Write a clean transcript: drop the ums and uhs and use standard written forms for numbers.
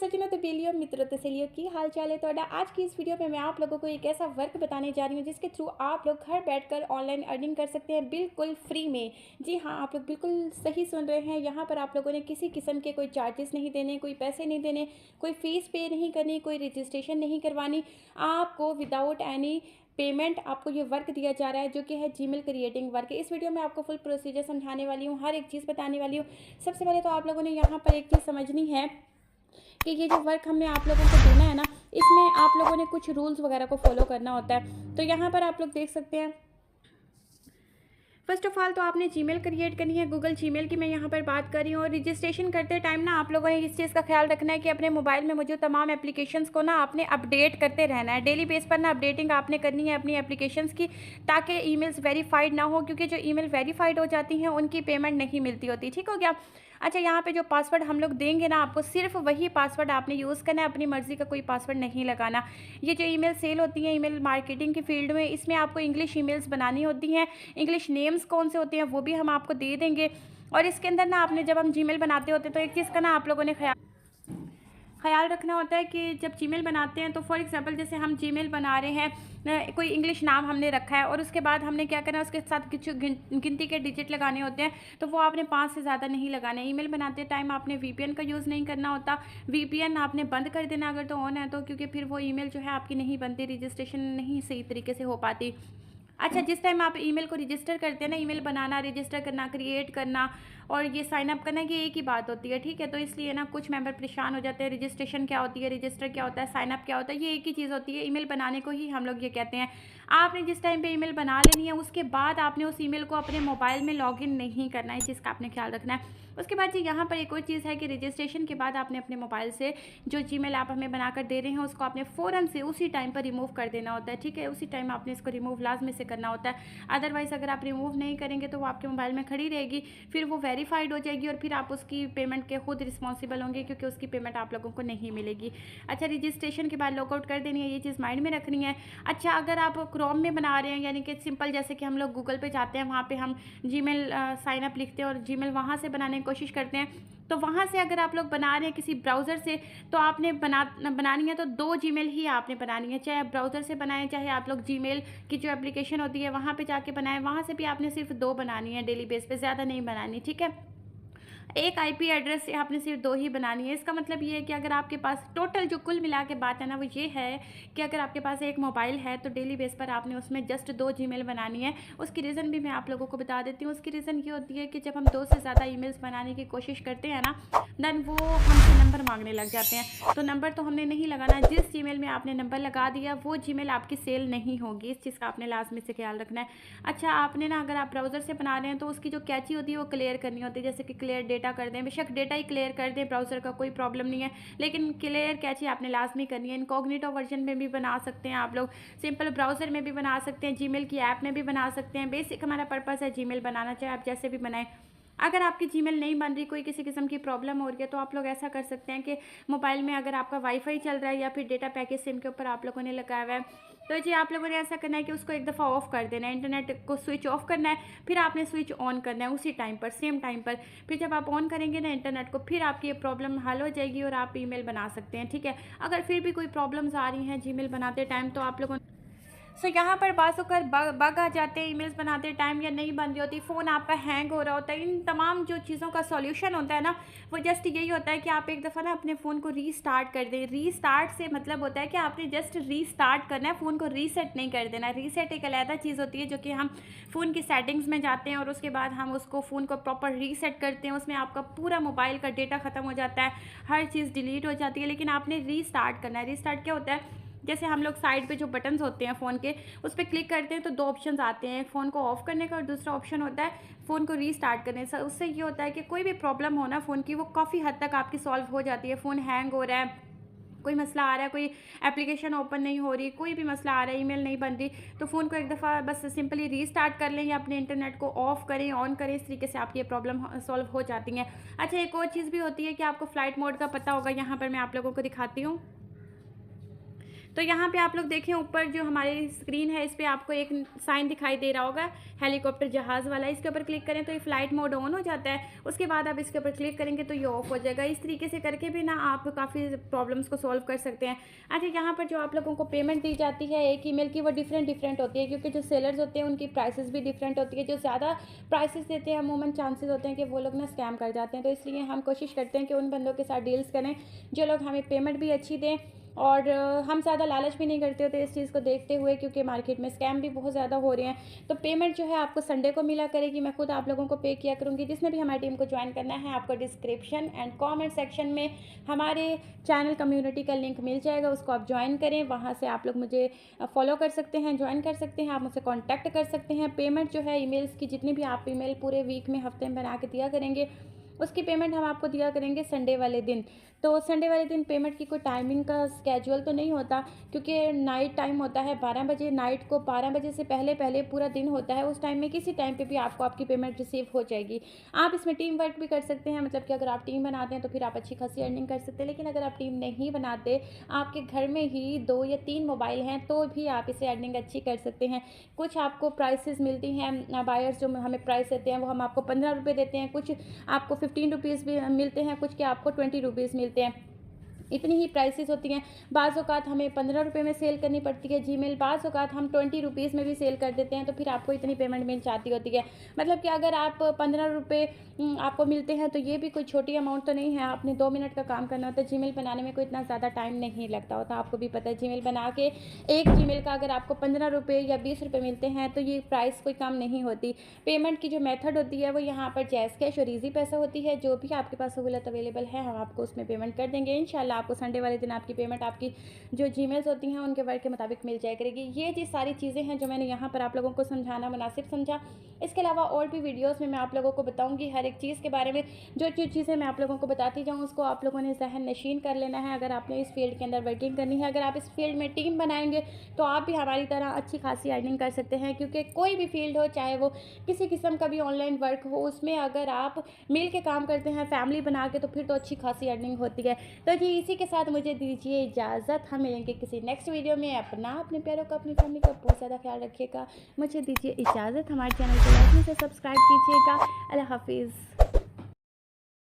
सज्जनों तो बेलियो मित्रों तो सहेलियों की हाल चाल है ਤੁਹਾਡਾ। आज की इस वीडियो में मैं आप लोगों को एक ऐसा वर्क बताने जा रही हूँ जिसके थ्रू आप लोग घर बैठकर ऑनलाइन अर्निंग कर सकते हैं बिल्कुल फ्री में। जी हाँ, आप लोग बिल्कुल सही सुन रहे हैं। यहाँ पर आप लोगों ने किसी किस्म के कोई चार्जेस नहीं देने, कोई पैसे नहीं देने, कोई फीस पे नहीं करनी, कोई रजिस्ट्रेशन नहीं करवानी। आपको विदाउट एनी पेमेंट आपको ये वर्क दिया जा रहा है जो कि है जीमेल क्रिएटिंग वर्क। इस वीडियो में आपको फुल प्रोसीजर समझाने वाली हूँ, हर एक चीज़ बताने वाली हूँ। सबसे पहले तो आप लोगों ने यहाँ पर एक चीज़ समझनी है कि ये जो वर्क हमने आप लोगों को देना है ना, इसमें आप लोगों ने कुछ रूल्स वगैरह को फॉलो करना होता है। तो यहाँ पर आप लोग देख सकते हैं, फर्स्ट ऑफ ऑल तो आपने जीमेल क्रिएट करनी है, गूगल जीमेल की मैं यहाँ पर बात कर रही हूँ। और रजिस्ट्रेशन करते टाइम ना आप लोगों ने इस चीज़ का ख्याल रखना है कि अपने मोबाइल में मौजूद तमाम एप्लीकेशंस को ना आपने अपडेट करते रहना है। डेली बेस पर ना अपडेटिंग आपने करनी है अपनी एप्लीकेशंस की, ताकि ईमेल्स वेरीफाइड ना हो, क्योंकि जो ईमेल वेरीफाइड हो जाती हैं उनकी पेमेंट नहीं मिलती होती। ठीक हो गया। अच्छा, यहाँ पे जो पासवर्ड हम लोग देंगे ना आपको, सिर्फ वही पासवर्ड आपने यूज़ करना है, अपनी मर्ज़ी का कोई पासवर्ड नहीं लगाना। ये जो ईमेल सेल होती हैं ईमेल मार्केटिंग की फील्ड में, इसमें आपको इंग्लिश ईमेल्स बनानी होती हैं। इंग्लिश नेम्स कौन से होते हैं वो भी हम आपको दे देंगे। और इसके अंदर ना आपने जब हम जीमेल बनाते होते हैं तो एक चीज़ का ना आप लोगों ने ख्याल रखना होता है कि जब जीमेल बनाते हैं तो फॉर एग्जांपल जैसे हम जीमेल बना रहे हैं, कोई इंग्लिश नाम हमने रखा है और उसके बाद हमने क्या करना है, उसके साथ कुछ गिनती के डिजिट लगाने होते हैं, तो वो आपने 5 से ज़्यादा नहीं लगाने। ईमेल बनाते टाइम आपने वीपीएन का यूज़ नहीं करना होता। वीपीएन आपने बंद कर देना अगर तो ऑन है तो, क्योंकि फिर वो ईमेल जो है आपकी नहीं बनती, रजिस्ट्रेशन नहीं सही तरीके से हो पाती। अच्छा, जिस टाइम आप ईमेल को रजिस्टर करते हैं ना, ईमेल बनाना, रजिस्टर करना, क्रिएट करना और ये साइन अप करना, कि एक ही बात होती है। ठीक है, तो इसलिए ना कुछ मेंबर परेशान हो जाते हैं, रजिस्ट्रेशन क्या होती है, रजिस्टर क्या होता है, साइन अप क्या होता है, ये एक ही चीज़ होती है। ईमेल बनाने को ही हम लोग ये कहते हैं। आपने जिस टाइम पे ईमेल बना लेनी है उसके बाद आपने उस ईमेल को अपने मोबाइल में लॉगिन नहीं करना है, इस चीज़ का आपने ख्याल रखना है। उसके बाद जी यहाँ पर एक और चीज़ है कि रजिस्ट्रेशन के बाद आपने अपने मोबाइल से जो जीमेल आप हमें बनाकर दे रहे हैं उसको आपने फ़ौरन से उसी टाइम पर रिमूव कर देना होता है। ठीक है, उसी टाइम आपने इसको रिमूव लाजमी से करना होता है। अदरवाइज़ अगर आप रिमूव नहीं करेंगे तो वो आपके मोबाइल में खड़ी रहेगी, फिर वो वेरीफाइड हो जाएगी और फिर आप उसकी पेमेंट के खुद रिस्पॉन्सिबल होंगे, क्योंकि उसकी पेमेंट आप लोगों को नहीं मिलेगी। अच्छा, रजिस्ट्रेशन के बाद लॉगआउट कर देनी है, ये चीज़ माइंड में रखनी है। अच्छा, अगर आप क्रोम में बना रहे हैं, यानी कि सिंपल जैसे कि हम लोग गूगल पे जाते हैं, वहाँ पे हम जीमेल साइन अप लिखते हैं और जीमेल वहाँ से बनाने की कोशिश करते हैं, तो वहाँ से अगर आप लोग बना रहे हैं किसी ब्राउज़र से, तो आपने बनानी है तो 2 जीमेल ही आपने बनानी है। चाहे आप ब्राउज़र से बनाएं, चाहे आप लोग जीमेल की जो एप्लीकेशन होती है वहाँ पे जाके बनाएं, वहाँ से भी आपने सिर्फ 2 बनानी है डेली बेस पे, ज़्यादा नहीं बनानी। ठीक है, एक आईपी एड्रेस से आपने सिर्फ 2 ही बनानी है। इसका मतलब ये है कि अगर आपके पास टोटल जो कुल मिला के बात है ना, वो ये है कि अगर आपके पास एक मोबाइल है तो डेली बेस पर आपने उसमें जस्ट 2 जीमेल बनानी है। उसकी रीज़न भी मैं आप लोगों को बता देती हूँ। उसकी रीज़न ये होती है कि जब हम 2 से ज़्यादा ईमेल्स बनाने की कोशिश करते हैं ना, देन वो हमसे नंबर मांगने लग जाते हैं। तो नंबर तो हमने नहीं लगाना। जिस जीमेल में आपने नंबर लगा दिया वो जीमेल आपकी सेल नहीं होगी, इस चीज़ का आपने लाजमी से ख्याल रखना है। अच्छा, आपने ना अगर आप ब्राउज़र से बना रहे हैं तो उसकी जो कैची होती है वो क्लियर करनी होती है, जैसे कि क्लियर डेटा कर दें। बेशक डेटा ही क्लियर कर दें ब्राउज़र का, कोई प्रॉब्लम नहीं है, लेकिन क्लियर कैची आपने लाजमी करनी है। इनकॉग्निटो वर्जन में भी बना सकते हैं आप लोग, सिंपल ब्राउज़र में भी बना सकते हैं, जीमेल की ऐप में भी बना सकते हैं। बेसिक हमारा पर्पज़ है जीमेल बनाना, चाहे आप जैसे भी बनाएं। अगर आपकी जीमेल नहीं बन रही, कोई किसी किस्म की प्रॉब्लम हो रही है, तो आप लोग ऐसा कर सकते हैं कि मोबाइल में अगर आपका वाईफाई चल रहा है या फिर डेटा पैकेज सिम के ऊपर आप लोगों ने लगाया हुआ है, तो जी आप लोगों ने ऐसा करना है कि उसको एक दफ़ा ऑफ कर देना है, इंटरनेट को स्विच ऑफ करना है, फिर आपने स्विच ऑन करना है उसी टाइम पर, सेम टाइम पर। फिर जब आप ऑन करेंगे ना इंटरनेट को, फिर आपकी ये प्रॉब्लम हल हो जाएगी और आप ईमेल बना सकते हैं। ठीक है, अगर फिर भी कोई प्रॉब्लम्स आ रही हैं जीमेल बनाते टाइम, तो आप लोगों यहाँ पर बात होकर बग आ जाते हैं ईमेल्स बनाते टाइम, या नहीं बन रही होती, फ़ोन आपका हैंग हो रहा होता है, इन तमाम जो चीज़ों का सॉल्यूशन होता है ना, वो जस्ट यही होता है कि आप एक दफ़ा ना अपने फ़ोन को रीस्टार्ट कर दें। रीस्टार्ट से मतलब होता है कि आपने जस्ट रीस्टार्ट करना है, फ़ोन को रीसेट नहीं कर देना। रीसेट एक अलग चीज़ होती है जो कि हम फ़ोन की सेटिंग्स में जाते हैं और उसके बाद हम उसको फ़ोन को प्रॉपर रीसेट करते हैं, उसमें आपका पूरा मोबाइल का डेटा ख़त्म हो जाता है, हर चीज़ डिलीट हो जाती है। लेकिन आपने रीस्टार्ट करना है। रीस्टार्ट क्या होता है, जैसे हम लोग साइड पे जो बटन्स होते हैं फ़ोन के, उस पर क्लिक करते हैं तो 2 ऑप्शंस आते हैं, फ़ोन को ऑफ़ करने का और दूसरा ऑप्शन होता है फ़ोन को रीस्टार्ट करने से। उससे ये होता है कि कोई भी प्रॉब्लम हो ना फ़ोन की, वो काफ़ी हद तक आपकी सॉल्व हो जाती है। फ़ोन हैंग हो रहा है, कोई मसला आ रहा है, कोई एप्लीकेशन ओपन नहीं हो रही, कोई भी मसला आ रहा है, ईमेल नहीं बन रही, तो फ़ोन को एक दफ़ा बस सिंपली रीस्टार्ट कर लें या अपने इंटरनेट को ऑफ़ करें, ऑन करें, इस तरीके से आपकी ये प्रॉब्लम सॉल्व हो जाती हैं। अच्छा, एक और चीज़ भी होती है कि आपको फ़्लाइट मोड का पता होगा, यहाँ पर मैं आप लोगों को दिखाती हूँ। तो यहाँ पे आप लोग देखें ऊपर जो हमारी स्क्रीन है इस पर आपको एक साइन दिखाई दे रहा होगा हेलीकॉप्टर जहाज़ वाला, इसके ऊपर क्लिक करें तो ये फ्लाइट मोड ऑन हो जाता है। उसके बाद आप इसके ऊपर क्लिक करेंगे तो ये ऑफ हो जाएगा। इस तरीके से करके भी ना आप काफ़ी प्रॉब्लम्स को सॉल्व कर सकते हैं। अच्छा, यहाँ पर जो आप लोगों को पेमेंट दी जाती है एक ईमेल की, वो डिफरेंट होती है, क्योंकि जो सेलर्स होते हैं उनकी प्राइसेस भी डिफरेंट होती है। जो ज़्यादा प्राइसेस देते हैं अमूमन चांसेस होते हैं कि वो लोग ना स्कैम कर जाते हैं। तो इसलिए हम कोशिश करते हैं कि उन बंदों के साथ डील्स करें जो लोग हमें पेमेंट भी अच्छी दें, और हम ज़्यादा लालच भी नहीं करते होते इस चीज़ को देखते हुए, क्योंकि मार्केट में स्कैम भी बहुत ज़्यादा हो रहे हैं। तो पेमेंट जो है आपको संडे को मिला करेगी, मैं खुद आप लोगों को पे किया करूँगी। जिसने भी हमारी टीम को ज्वाइन करना है आपको डिस्क्रिप्शन एंड कमेंट सेक्शन में हमारे चैनल कम्युनिटी का लिंक मिल जाएगा, उसको आप ज्वाइन करें। वहाँ से आप लोग मुझे फॉलो कर सकते हैं, ज्वाइन कर सकते हैं, आप मुझसे कॉन्टैक्ट कर सकते हैं। पेमेंट जो है ईमेल्स की जितनी भी आप ईमेल पूरे वीक में हफ्ते में बना के दिया करेंगे, उसकी पेमेंट हम आपको दिया करेंगे संडे वाले दिन। तो संडे वाले दिन पेमेंट की कोई टाइमिंग का स्केजुअल तो नहीं होता, क्योंकि नाइट टाइम होता है 12 बजे, नाइट को 12 बजे से पहले पहले पूरा दिन होता है। उस टाइम में किसी टाइम पे भी आपको आपकी पेमेंट रिसीव हो जाएगी। आप इसमें टीम वर्क भी कर सकते हैं, मतलब कि अगर आप टीम बनाते हैं तो फिर आप अच्छी खासी अर्निंग कर सकते हैं। लेकिन अगर आप टीम नहीं बनाते, आपके घर में ही 2 या 3 मोबाइल हैं, तो भी आप इसे अर्निंग अच्छी कर सकते हैं। कुछ आपको प्राइसेस मिलती हैं, बायर्स जो हमें प्राइस देते हैं वो हम आपको 15 रुपये देते हैं, कुछ आपको 15 रुपीज़ भी मिलते हैं, कुछ के आपको 20 रुपीज़ मिलते हैं। इतनी ही प्राइसेस होती हैं। बाज़ औक़ात हमें 15 रुपये में सेल करनी पड़ती है जीमेल, बाज़ औक़ात हम 20 रुपीज़ में भी सेल कर देते हैं, तो फिर आपको इतनी पेमेंट मिल जाती होती है। मतलब कि अगर आप 15 रुपये आपको मिलते हैं तो ये भी कोई छोटी अमाउंट तो नहीं है। आपने 2 मिनट का काम करना होता है। जीमेल बनाने में कोई इतना ज़्यादा टाइम नहीं लगता होता, आपको भी पता है। जीमेल बना के एक जीमेल का अगर आपको 15 रुपये या 20 रुपये मिलते हैं तो ये प्राइस कोई कम नहीं होती। पेमेंट की जो मेथड होती है वो यहाँ पर जैज़ कैश और ईज़ी पैसा होती है। जो भी आपके पास सहूलत अवेलेबल है हम आपको उसमें पेमेंट कर देंगे। इंशाल्लाह आपको संडे वाले दिन आपकी पेमेंट आपकी जो जीमेल्स होती हैं उनके वर्क के मुताबिक मिल जाया करेगी। ये जी सारी चीज़ें हैं जो मैंने यहाँ पर आप लोगों को समझाना मुनासिब समझा। इसके अलावा और भी वीडियोस में मैं आप लोगों को बताऊंगी हर एक चीज़ के बारे में। जो चीज़ें मैं आप लोगों को बताती जाऊँ उसको आप लोगों ने ज़हन नशीन कर लेना है। अगर आपने इस फील्ड के अंदर वर्किंग करनी है, अगर आप इस फील्ड में टीम बनाएंगे तो आप भी हमारी तरह अच्छी खासी अर्निंग कर सकते हैं। क्योंकि कोई भी फील्ड हो, चाहे वो किसी किस्म का भी ऑनलाइन वर्क हो, उसमें अगर आप मिल के काम करते हैं फैमिली बना के, तो फिर तो अच्छी खासी अर्निंग होती है। तो जी इसी के साथ मुझे दीजिए इजाज़त। हम मिलेंगे किसी नेक्स्ट वीडियो में। अपने प्यारों का, अपनी फैमिली का बहुत ज़्यादा ख्याल रखिएगा। मुझे दीजिए इजाज़त। हमारे चैनल को लाइक से सब्सक्राइब कीजिएगा। अल्लाह हाफिज़।